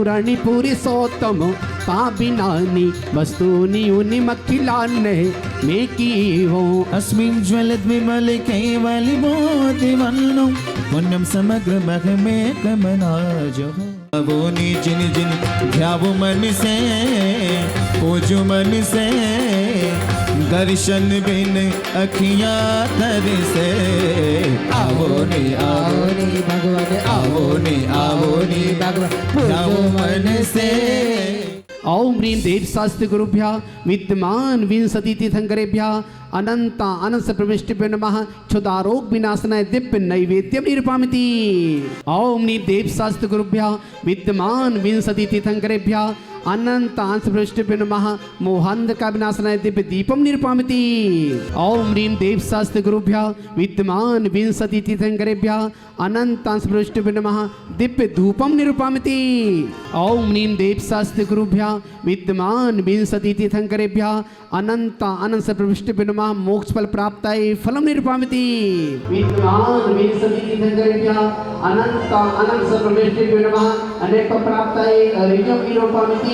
पूरणी पुरुषोत्तम पापिनानि वस्तूनि उन्निमखिलान्ने मे कीवो अस्मिन् ज्वलत् विमले केवलि मोतिवन्नो पुण्यं समग्र महमे कमनाजो वो निज निज ध्यावो मन से पूजो मन से दर्शन बिन अखियाँ तर से आवो ने भगवान आवो ने भगवान ध्यावो मन से ओम ह्रीं देव शास्त्र गुरुभ्यः विद्यमान विंशति तीर्थंकरेभ्यः अनंत अनंत प्रविष्टिभ्यो नमः क्षुधारोग विनाशनाय दिव्य नैवेद्यं निरूपयामि। ओम ह्रीं देव शास्त्र गुरुभ्यः विद्यमान विंशति तीर्थंकरेभ्यः अनंत अंश प्रविष्टिभ्यो नमः मोहांधका विनाशनाय दिव्य दीपं निरूपयामि। ओम ह्रीं देव शास्त्र गुरुभ्यः विद्यमान विंशति तीर्थंकरेभ्यः अनंत अंश प्रविष्टिभ्यो नमः दिव्य धूपं निरूपयामि। ओम ह्रीं देव शास्त्र गुरुभ्यः विद्यमान विंशति तीर्थंकरेभ्यः अनंत अनंत प्रविष्टिभ्यो नमः मोक्ष फल प्राप्ताय फलं निरूपयामि। विद्यमान विंशति तीर्थंकरेभ्यः अनंत अनंत प्रविष्टिभ्यो नमः अनेक प्राप्ताय अर्घ्यं निरूपयामि।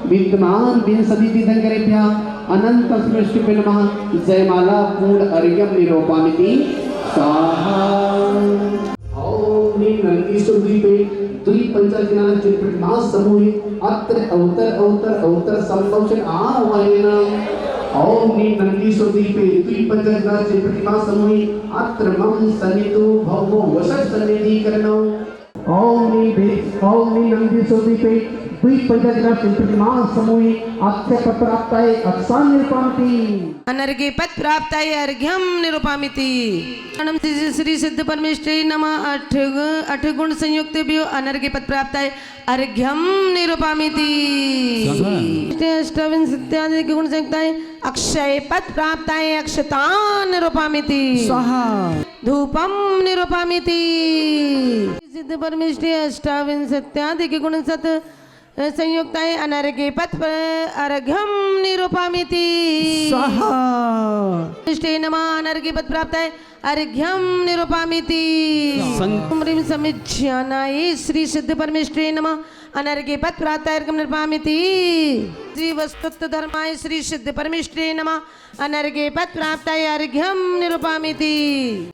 विद्यमान विंशति तीर्थंकरेभ्यः अनंत प्रविष्टिभ्यो नमः जयमाला पूर्ण अर्घ्यं निरूपयामि। स्वाहा। ओम नंदीश्वरद्वीपे द्विपंचाग्नान प्रतिमा समूहे अत्र अवतर संभवशन आह्वानेन ओम नंदीश्वरद्वीपे द्विपंचाग्नान प्रतिमा समूहे अत्र मम सन्निधो भवो वसत् सन्निधिकरणो ओम नंदीश्वरद्वीपे द्विपंचाग्नान प्रतिमा समूहे अत्र प्राप्ताय अक्षान् निरूपयामि। अनर्घ्य पद प्राप्ताय अर्घ्यं निरूपयामि। नमः श्री सिद्ध परमेश्वरी नमः। अठ गुण संयुक्तेभ्यो अनर्घ्य पद प्राप्ताय अर्घ्यं निरूपयामि। अष्टाविंशत्यादि गुण संयुक्ताय अक्षय पद प्राप्ताय अक्षतान् निरूपयामि। स्वाहा। धूपं निरूपयामि। सिद्ध परमेश्वरी अष्टाविंशत्यादि गुण सत संयुक्ताय अनर्घ्य पद अर्घ्यं निरूपयामि। स्वाहा। इष्टे नमः अनर्घ्य पद प्राप्ताय अर्घ्यं निरूपयामि। ह्रीं समिज्ञानाय श्री सिद्ध परमेश्वरी नमः अनर्घ्य पद प्राप्ताय अर्घ्यं निरूपयामि। श्री वस्तुत्व धर्माय श्री सिद्ध परमेश्वरी नमः अनर्घ्य पद प्राप्ताय अर्घ्यं निरूपयामि।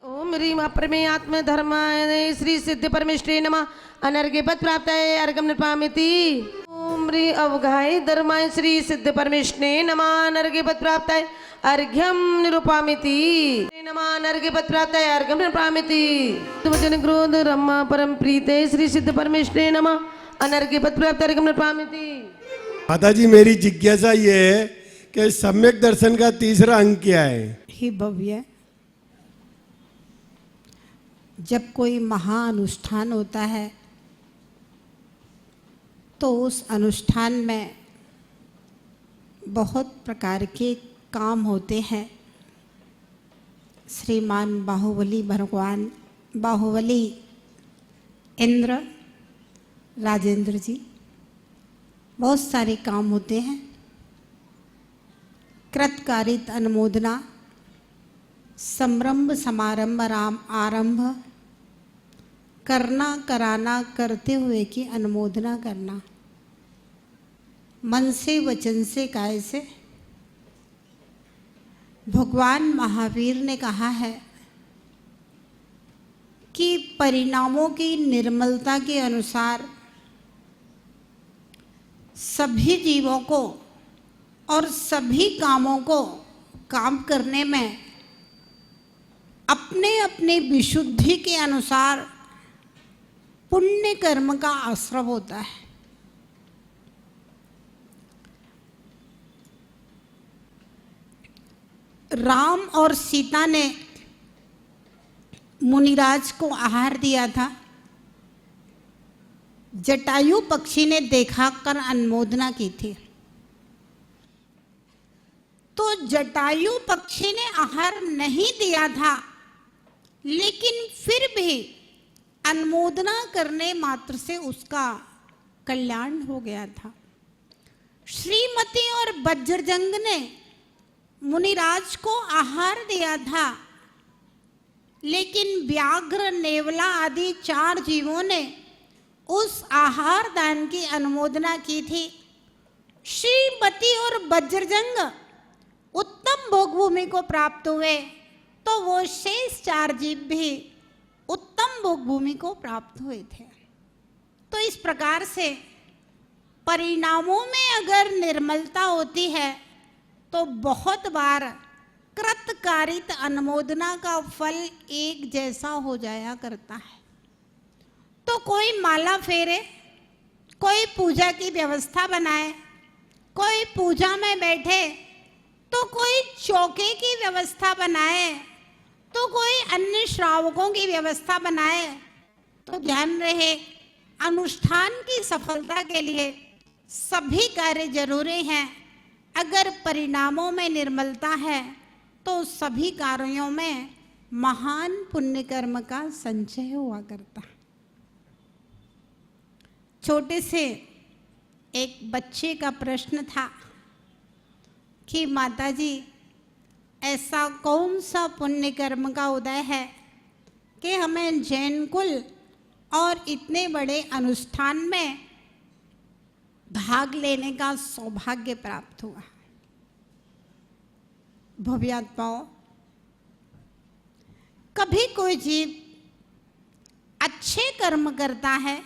ओम ह्रीं अप्रमेय आत्म धर्माय श्री सिद्ध परमेश्वरी नमः अनर्घ्य पद प्राप्ताय अर्घ्यं निरूपयामि। ओम ह्रीं अवघाय धर्माय श्री सिद्ध परमेश्वरी नमः अनर्घ्य पद प्राप्ताय अर्घ्यं निरूपयामि। नमः अनर्घ्य पद प्राप्ताय अर्घ्यं निरूपयामि। तुमजन क्रोध रमा परम प्रीते श्री सिद्ध परमेश्वरी नमः अनर्घ्य पद प्राप्ताय अर्घ्यं निरूपयामि। माताजी मेरी जिज्ञासा ये है कि सम्यक दर्शन का तीसरा अंग क्या है? ही भव्य, जब कोई महाअनुष्ठान होता है तो उस अनुष्ठान में बहुत प्रकार के काम होते हैं। श्रीमान बाहुबली भगवान बाहुबली इंद्र राजेंद्र जी, बहुत सारे काम होते हैं। कृतकारित अनुमोदना, संरंभ समारंभ आरंभ, करना कराना करते हुए की अनुमोदना करना, मन से वचन से काय से। भगवान महावीर ने कहा है कि परिणामों की निर्मलता के अनुसार सभी जीवों को और सभी कामों को काम करने में अपने अपने विशुद्धि के अनुसार पुण्य कर्म का आश्रय होता है। राम और सीता ने मुनिराज को आहार दिया था। जटायु पक्षी ने देखा कर अनुमोदना की थी। तो जटायु पक्षी ने आहार नहीं दिया था, लेकिन फिर भी अनुमोदना करने मात्र से उसका कल्याण हो गया था। श्रीमती और वज्रजंग ने मुनिराज को आहार दिया था, लेकिन व्याघ्र, नेवला आदि 4 जीवों ने उस आहार दान की अनुमोदना की थी। श्रीमती और वज्रजंग उत्तम भोगभूमि को प्राप्त हुए, तो वो शेष 4 जीव भी उत्तम भोगभूमि को प्राप्त हुए थे। तो इस प्रकार से परिणामों में अगर निर्मलता होती है तो बहुत बार कृतकारित अनुमोदना का फल एक जैसा हो जाया करता है। तो कोई माला फेरे, कोई पूजा की व्यवस्था बनाए, कोई पूजा में बैठे, तो कोई चौके की व्यवस्था बनाए, तो कोई अन्य श्रावकों की व्यवस्था बनाए। तो ध्यान रहे, अनुष्ठान की सफलता के लिए सभी कार्य जरूरी हैं। अगर परिणामों में निर्मलता है तो सभी कार्यों में महान पुण्य कर्म का संचय हुआ करता है। छोटे से एक बच्चे का प्रश्न था कि माताजी, ऐसा कौन सा पुण्य कर्म का उदय है कि हमें जैन कुल और इतने बड़े अनुष्ठान में भाग लेने का सौभाग्य प्राप्त हुआ। भव्यात्माओं, कभी कोई जीव अच्छे कर्म करता है,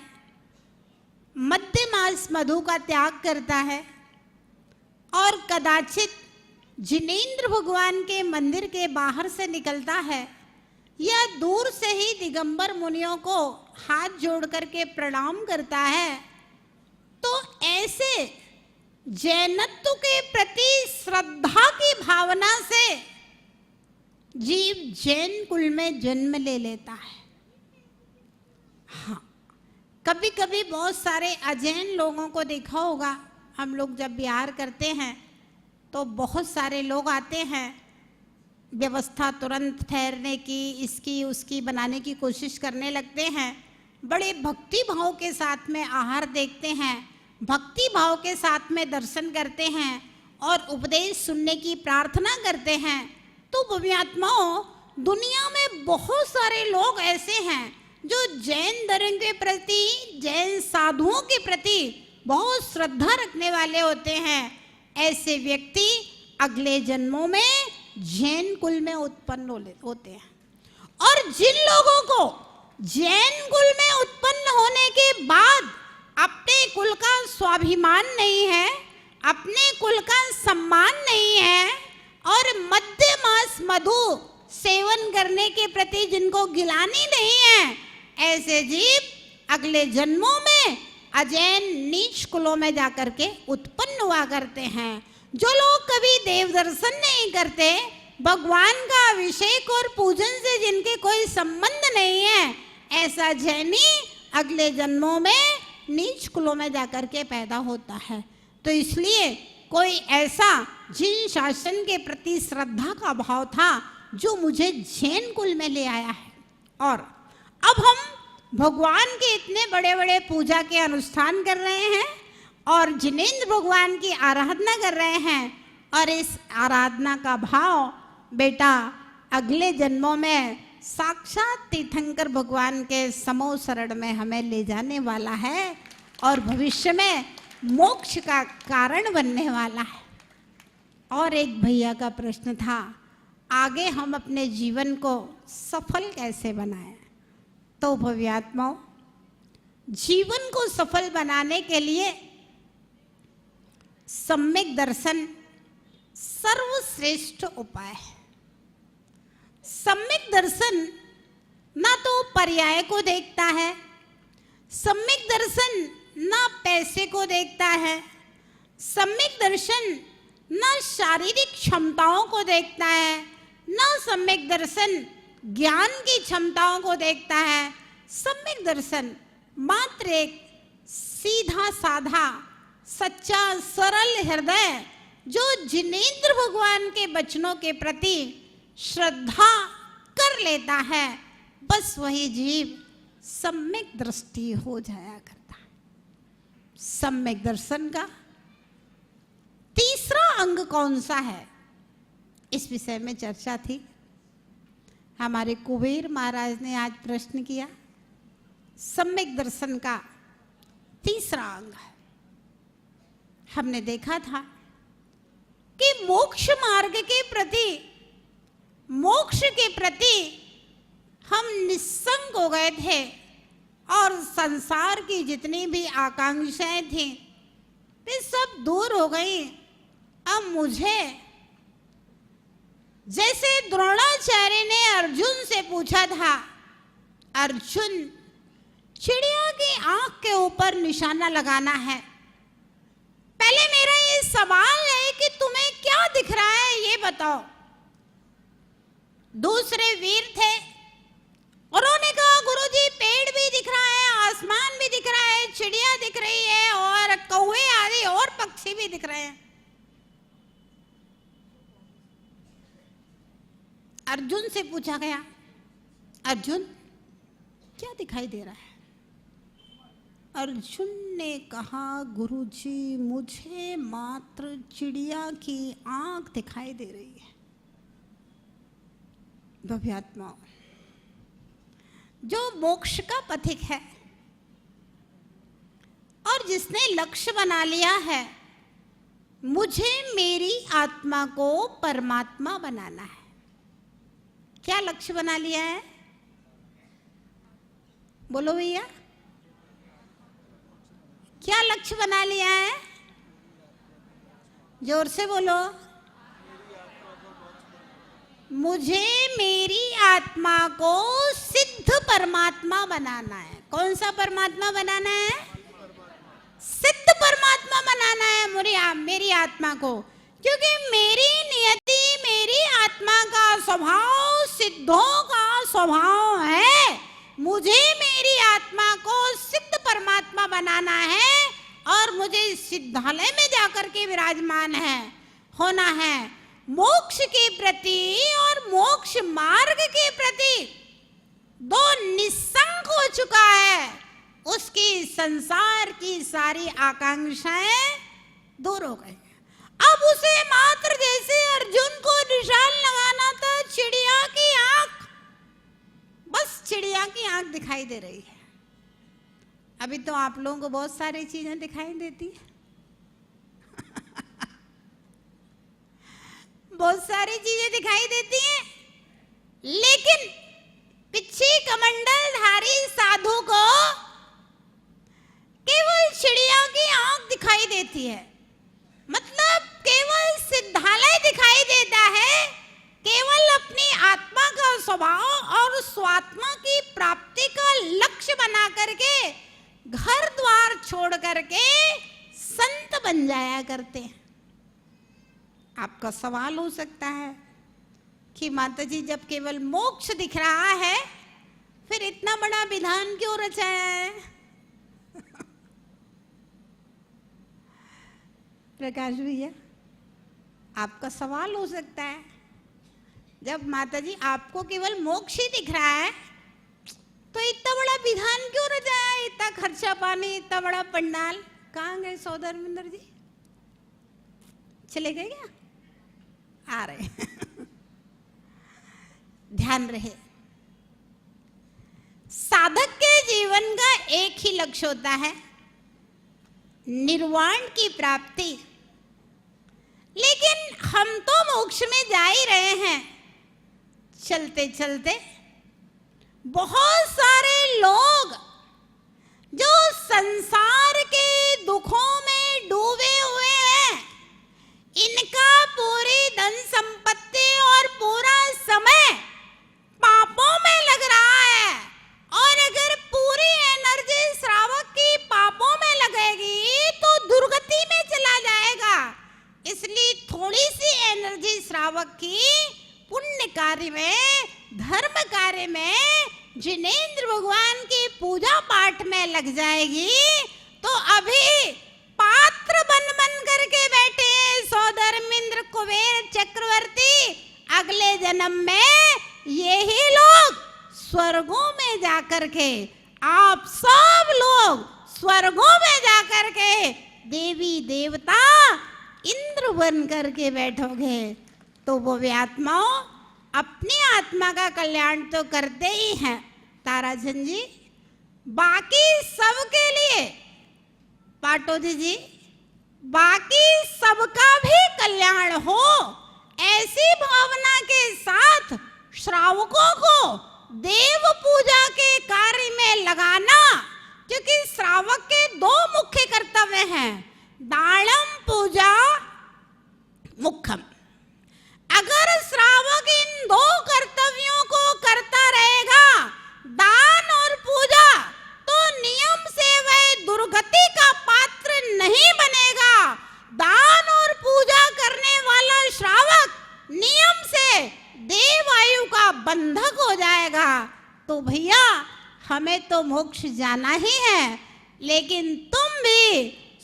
मध्य मास मधु का त्याग करता है और कदाचित जिनेंद्र भगवान के मंदिर के बाहर से निकलता है या दूर से ही दिगंबर मुनियों को हाथ जोड़ करके प्रणाम करता है, तो ऐसे जैनत्व के प्रति श्रद्धा की भावना से जीव जैन कुल में जन्म ले लेता है। हाँ, कभी कभी बहुत सारे अजैन लोगों को देखा होगा, हम लोग जब विहार करते हैं तो बहुत सारे लोग आते हैं, व्यवस्था तुरंत ठहरने की, इसकी उसकी बनाने की कोशिश करने लगते हैं, बड़े भक्ति भाव के साथ में आहार देखते हैं, भक्ति भाव के साथ में दर्शन करते हैं और उपदेश सुनने की प्रार्थना करते हैं। तो भव्यात्माओं, दुनिया में बहुत सारे लोग ऐसे हैं जो जैन धर्म के प्रति, जैन साधुओं के प्रति बहुत श्रद्धा रखने वाले होते हैं। ऐसे व्यक्ति अगले जन्मों में जैन कुल में उत्पन्न होते हैं। और जिन लोगों को जैन कुल में उत्पन्न होने के बाद अपने कुल का स्वाभिमान नहीं है, अपने कुल का सम्मान नहीं है और मध्य मास मधु सेवन करने के प्रति जिनको गिलानी नहीं है, ऐसे जीव अगले जन्मों में अजैन नीच कुलों में जाकर के उत्पन्न हुआ करते हैं। जो लोग कभी देव दर्शन नहीं करते, भगवान का अभिषेक और पूजन से जिनके कोई संबंध नहीं है, ऐसा जैनी अगले जन्मों में नीच कुलों में जाकर के पैदा होता है। तो इसलिए कोई ऐसा जिन शासन के प्रति श्रद्धा का भाव था जो मुझे जैन कुल में ले आया है। और अब हम भगवान के इतने बड़े बड़े पूजा के अनुष्ठान कर रहे हैं और जिनेंद्र भगवान की आराधना कर रहे हैं, और इस आराधना का भाव बेटा अगले जन्मों में साक्षात तीर्थंकर भगवान के समो शरण में हमें ले जाने वाला है और भविष्य में मोक्ष का कारण बनने वाला है। और एक भैया का प्रश्न था, आगे हम अपने जीवन को सफल कैसे बनाएं? तो भव्यात्माओं, जीवन को सफल बनाने के लिए सम्यक दर्शन सर्वश्रेष्ठ उपाय है। सम्यक दर्शन ना तो पर्याय को देखता है, सम्यक दर्शन ना पैसे को देखता है, सम्यक दर्शन ना शारीरिक क्षमताओं को देखता है, ना सम्यक दर्शन ज्ञान की क्षमताओं को देखता है। सम्यक दर्शन मात्र एक सीधा साधा सच्चा सरल हृदय जो जिनेंद्र भगवान के वचनों के प्रति श्रद्धा कर लेता है, बस वही जीव सम्यक दृष्टि हो जाया करता है। सम्यक दर्शन का तीसरा अंग कौन सा है? इस विषय में चर्चा थी। हमारे कुबेर महाराज ने आज प्रश्न किया, सम्यक दर्शन का तीसरा अंग। हमने देखा था कि मोक्ष मार्ग के प्रति, मोक्ष के प्रति हम निस्संग हो गए थे और संसार की जितनी भी आकांक्षाएं थी वे सब दूर हो गई। अब मुझे, जैसे द्रोणाचार्य ने अर्जुन से पूछा था, अर्जुन चिड़िया की आंख के ऊपर निशाना लगाना है। पहले मेरा ये सवाल है कि तुम्हें क्या दिख रहा है ये बताओ। दूसरे वीर थे, उन्होंने कहा गुरुजी पेड़ भी दिख रहा है, आसमान भी दिख रहा है, चिड़िया दिख रही है और कौवे आदि और पक्षी भी दिख रहे हैं। अर्जुन से पूछा गया, अर्जुन क्या दिखाई दे रहा है? अर्जुन ने कहा गुरुजी मुझे मात्र चिड़िया की आंख दिखाई दे रही है। भव्यात्मा जो मोक्ष का पथिक है और जिसने लक्ष्य बना लिया है, मुझे मेरी आत्मा को परमात्मा बनाना है। क्या लक्ष्य बना लिया है? बोलो भैया, क्या लक्ष्य बना लिया है? जोर से बोलो। मुझे मेरी आत्मा को सिद्ध परमात्मा बनाना है। कौन सा परमात्मा बनाना है? सिद्ध परमात्मा बनाना है मेरी आत्मा को, क्योंकि मेरी नियति, मेरी आत्मा का स्वभाव सिद्धों का स्वभाव है। मुझे मेरी आत्मा को सिद्ध परमात्मा बनाना है और मुझे सिद्धालय में जाकर के विराजमान होना है। मोक्ष के प्रति और मोक्ष मार्ग के प्रति दो निस्संग हो चुका है, उसकी संसार की सारी आकांक्षाएं दूर हो गई। अब उसे मात्र जैसे अर्जुन को निशान लगाना था चिड़िया की आंख, बस चिड़िया की आंख दिखाई दे रही है। अभी तो आप लोगों को बहुत सारी चीजें दिखाई देती है बहुत सारी चीजें दिखाई देती हैं, लेकिन पिछी कमंडलधारी साधु को केवल चिड़िया की आंख दिखाई देती है। मतलब केवल सिद्धालय दिखाई देता है, केवल अपनी आत्मा का स्वभाव और स्वात्मा की प्राप्ति का लक्ष्य बना करके घर द्वार छोड़ करके संत बन जाया करते हैं। आपका सवाल हो सकता है कि माता जी जब केवल मोक्ष दिख रहा है फिर इतना बड़ा विधान क्यों रचाया है? प्रकाश भैया, आपका सवाल हो सकता है, जब माता जी आपको केवल मोक्ष ही दिख रहा है तो इतना बड़ा विधान क्यों रचाया है? इतना खर्चा पानी, इतना बड़ा पंडाल। कहाँ गए सौधर्मेंद्र जी? चले गए क्या? आ रहे ध्यान रहे, साधक के जीवन का एक ही लक्ष्य होता है, निर्वाण की प्राप्ति। लेकिन हम तो मोक्ष में जा ही रहे हैं। चलते चलते बहुत सारे लोग जो संसार के दुखों में डूबे हुए हैं, इनका पूरी धन संपत्ति और पूरा समय पापों में लग रहा है, और अगर पूरी एनर्जी श्रावक की पापों में लगेगी तो दुर्गति में चला जाएगा। इसलिए थोड़ी सी एनर्जी श्रावक की पुण्य कार्य में, धर्म कार्य में, जिनेंद्र भगवान की पूजा पाठ में लग जाएगी तो अभी पात्र बन करके बैठे सौधर्मेंद्र कुबेर चक्रवर्ती, अगले जन्म में यही लोग स्वर्गों में जाकर के, आप सब लोग स्वर्गों में जाकर के देवी देवता इंद्र बन करके बैठोगे। तो वो भी आत्माओं अपनी आत्मा का कल्याण तो करते ही हैं ताराचंद जी, बाकी सबके लिए पाटोदी जी, बाकी सबका भी कल्याण हो, ऐसी भावना के साथ श्रावकों को देव पूजा के कार्य में लगाना, क्योंकि श्रावक के दो मुख्य कर्तव्य हैं, दानम पूजा मुख्यम। अगर श्रावक इन दो कर्तव्यों को करता रहेगा, दान और पूजा, तो नियम से वह दुर्गति का पात्र नहीं बनेगा। दान और पूजा करने वाला श्रावक नियम से देव आयु का बंधक हो जाएगा। तो भैया हमें तो मोक्ष जाना ही है, लेकिन तुम भी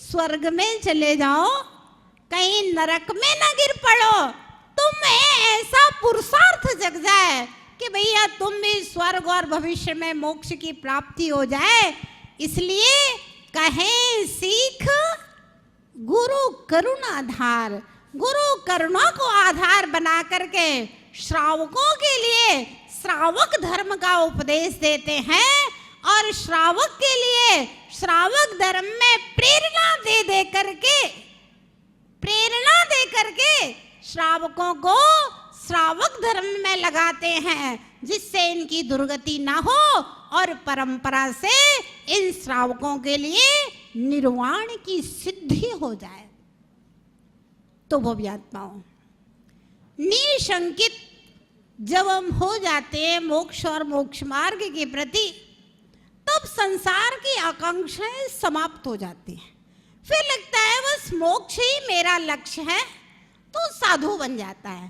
स्वर्ग में चले जाओ, कहीं नरक में न गिर पड़ो। तुम्हें ऐसा पुरुषार्थ जग जाए कि भैया तुम भी स्वर्ग और भविष्य में मोक्ष की प्राप्ति हो जाए। इसलिए कहें सीख गुरु करुणाधार, गुरु करुणा को आधार बना करके श्रावकों के लिए श्रावक धर्म का उपदेश देते हैं, और श्रावक के लिए श्रावक धर्म में प्रेरणा दे करके श्रावकों को श्रावक धर्म में लगाते हैं, जिससे इनकी दुर्गति ना हो और परंपरा से इन श्रावकों के लिए निर्वाण की सिद्धि हो जाए। तो भव्य आत्माओं, निशंकित जब हम हो जाते हैं मोक्ष और मोक्ष मार्ग के प्रति, तब संसार की आकांक्षाएं समाप्त हो जाती हैं। फिर लगता है बस मोक्ष ही मेरा लक्ष्य है, तो साधु बन जाता है।